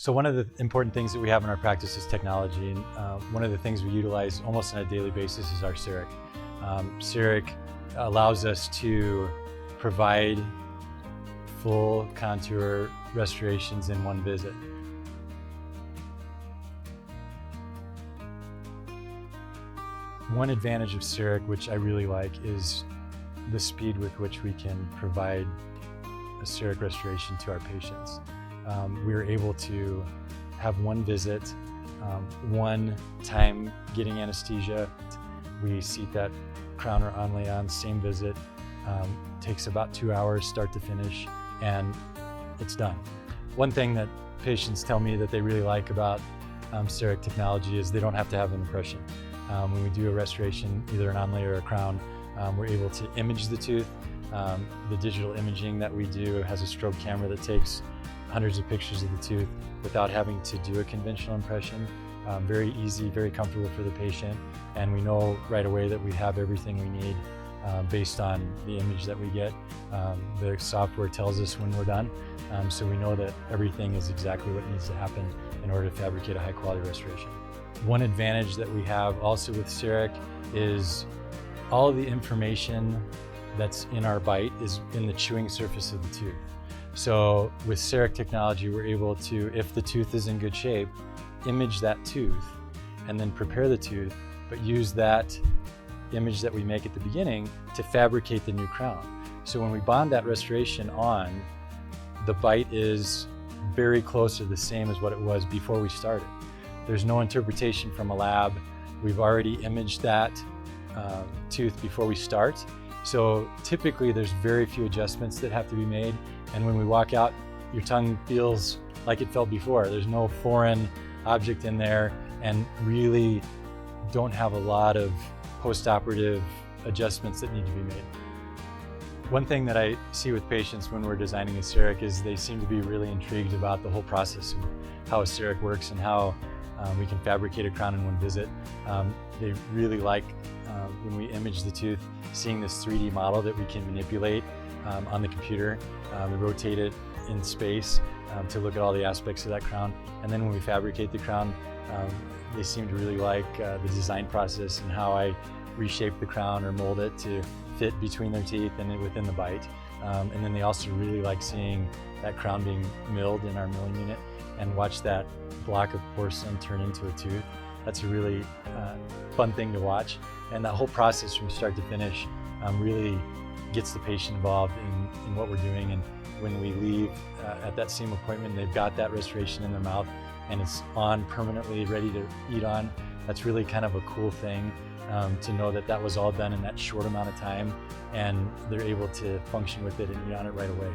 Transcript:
So one of the important things that we have in our practice is technology, and one of the things we utilize almost on a daily basis is our CEREC. CEREC allows us to provide full contour restorations in one visit. One advantage of CEREC, which I really like, is the speed with which we can provide a CEREC restoration to our patients. We are able to have one visit, one time getting anesthesia. We seat that crown or onlay on, same visit. Takes about 2 hours start to finish, and it's done. One thing that patients tell me that they really like about CEREC technology is they don't have to have an impression. When we do a restoration, either an onlay or a crown, we're able to image the tooth. The digital imaging that we do has a strobe camera that takes hundreds of pictures of the tooth without having to do a conventional impression. Very easy, very comfortable for the patient, and we know right away that we have everything we need based on the image that we get. The software tells us when we're done, so we know that everything is exactly what needs to happen in order to fabricate a high quality restoration. One advantage that we have also with CEREC is all of the information that's in our bite is in the chewing surface of the tooth. So with CEREC technology, we're able to, if the tooth is in good shape, image that tooth and then prepare the tooth, but use that image that we make at the beginning to fabricate the new crown. So when we bond that restoration on, the bite is very close to the same as what it was before we started. There's no interpretation from a lab. We've already imaged that tooth before we start. So typically there's very few adjustments that have to be made. And when we walk out, your tongue feels like it felt before. There's no foreign object in there, and really don't have a lot of post-operative adjustments that need to be made. One thing that I see with patients when we're designing a CEREC is they seem to be really intrigued about the whole process of how a CEREC works and how we can fabricate a crown in one visit. They really like when we image the tooth, seeing this 3D model that we can manipulate on the computer. We rotate it in space to look at all the aspects of that crown. And then when we fabricate the crown, they seem to really like the design process and how I reshape the crown or mold it to fit between their teeth and within the bite. And then they also really like seeing that crown being milled in our milling unit and watch that block of porcelain turn into a tooth. That's a really fun thing to watch. And that whole process from start to finish really gets the patient involved in what we're doing. And when we leave at that same appointment, they've got that restoration in their mouth and it's on permanently, ready to eat on. That's really kind of a cool thing to know that that was all done in that short amount of time, and they're able to function with it and eat on it right away.